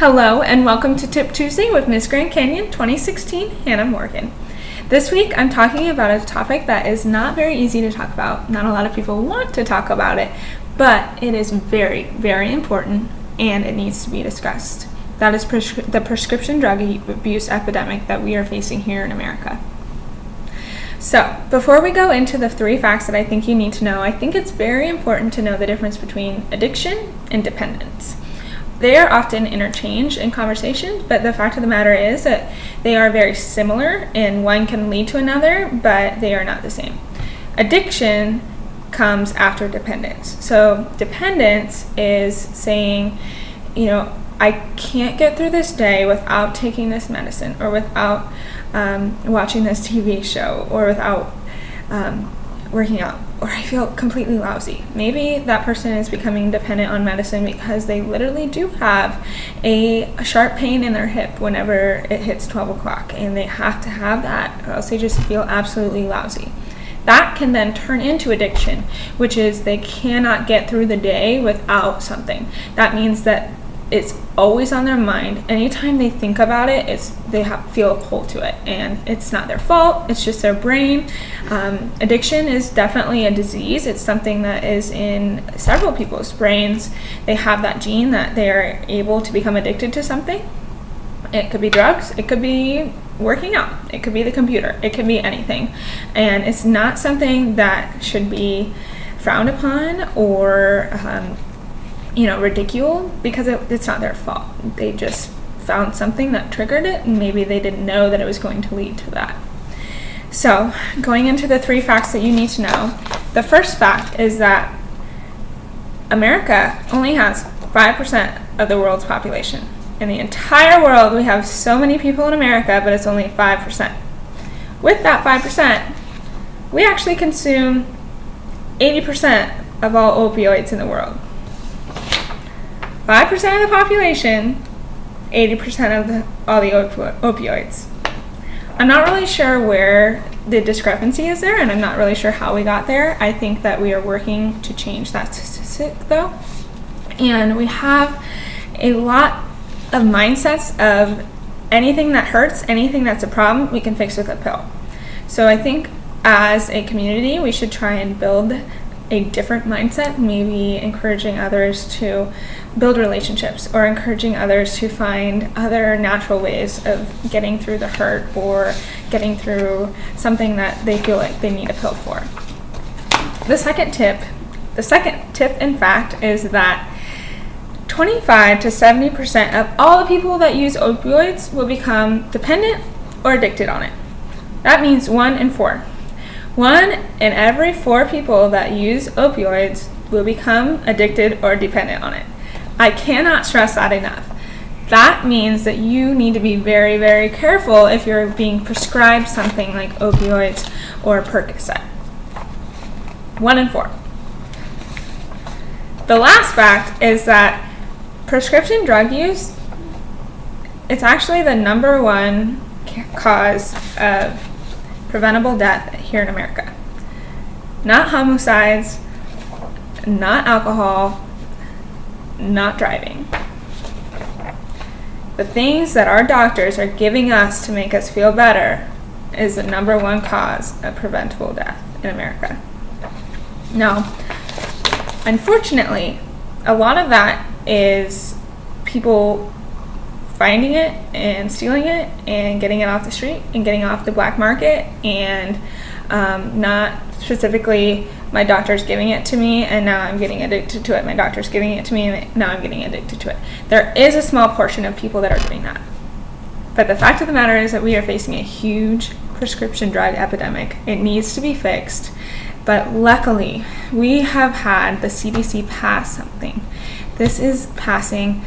Hello and welcome to Tip Tuesday with Miss Grand Canyon 2016, Hannah Morgan. This week I'm talking about a topic that is not very easy to talk about. Not a lot of people want to talk about it, but it is very, very important and it needs to be discussed. That is the prescription drug abuse epidemic that we are facing here in America. So, before we go into the 3 facts that I think you need to know, I think it's very important to know the difference between addiction and dependence. They are often interchanged in conversation, but the fact of the matter is that they are very similar and one can lead to another, but they are not the same. Addiction comes after dependence. So dependence is saying, I can't get through this day without taking this medicine or without watching this TV show or without working out, or I feel completely lousy. Maybe that person is becoming dependent on medicine because they literally do have a sharp pain in their hip whenever it hits 12 o'clock and they have to have that or else they just feel absolutely lousy. That can then turn into addiction, which is they cannot get through the day without something. That means that it's always on their mind. Anytime they think about it, they feel a pull to it, and it's not their fault. It's just their brain. Addiction is definitely a disease. It's something that is in several people's brains. They have that gene that they are able to become addicted to something. It could be drugs. It could be working out. It could be the computer. It could be anything, and it's not something that should be frowned upon or ridiculed, because it's not their fault. They just found something that triggered it, and maybe they didn't know that it was going to lead to that. So, going into the 3 facts that you need to know, the first fact is that America only has 5% of the world's population. In the entire world, we have so many people in America, but it's only 5%. With that 5%, we actually consume 80% of all opioids in the world. 5% of the population, 80% of all the opioids. I'm not really sure where the discrepancy is there, and I'm not really sure how we got there. I think that we are working to change that statistic, though. And we have a lot of mindsets of anything that hurts, anything that's a problem, we can fix with a pill. So I think as a community, we should try and build a different mindset, maybe encouraging others to build relationships or encouraging others to find other natural ways of getting through the hurt or getting through something that they feel like they need a pill for. The second tip in fact is that 25 to 70% of all the people that use opioids will become dependent or addicted on it. That means 1 in 4. 1 in every 4 people that use opioids will become addicted or dependent on it. I cannot stress that enough. That means that you need to be very, very careful if you're being prescribed something like opioids or Percocet. 1 in 4. The last fact is that prescription drug use, it's actually the number 1 cause of preventable death here in America. Not homicides, not alcohol, not driving. The things that our doctors are giving us to make us feel better is the number 1 cause of preventable death in America. Now, unfortunately, a lot of that is people finding it and stealing it and getting it off the street and getting off the black market, and not specifically my doctor's giving it to me and now I'm getting addicted to it. My doctor's giving it to me and now I'm getting addicted to it. There is a small portion of people that are doing that. But the fact of the matter is that we are facing a huge prescription drug epidemic. It needs to be fixed. But luckily, we have had the CDC pass something. This is passing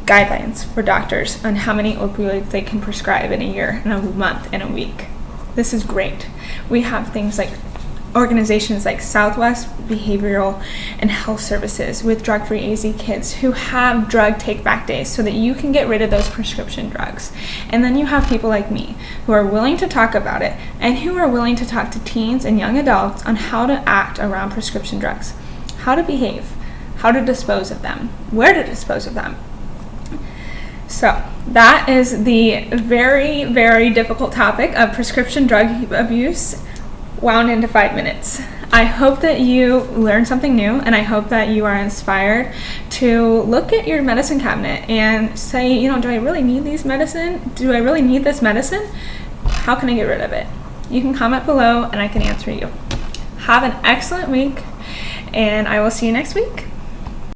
guidelines for doctors on how many opioids they can prescribe in a year, in a month, in a week. This is great. We have things like organizations like Southwest Behavioral and Health Services with DrugFree AZ kids who have drug take-back days so that you can get rid of those prescription drugs. And then you have people like me who are willing to talk about it and who are willing to talk to teens and young adults on how to act around prescription drugs, how to behave, how to dispose of them, where to dispose of them. So that is the very, very difficult topic of prescription drug abuse wound into 5 minutes. I hope that you learned something new, and I hope that you are inspired to look at your medicine cabinet and say, do I really need this medicine? How can I get rid of it? You can comment below and I can answer you. Have an excellent week, and I will see you next week.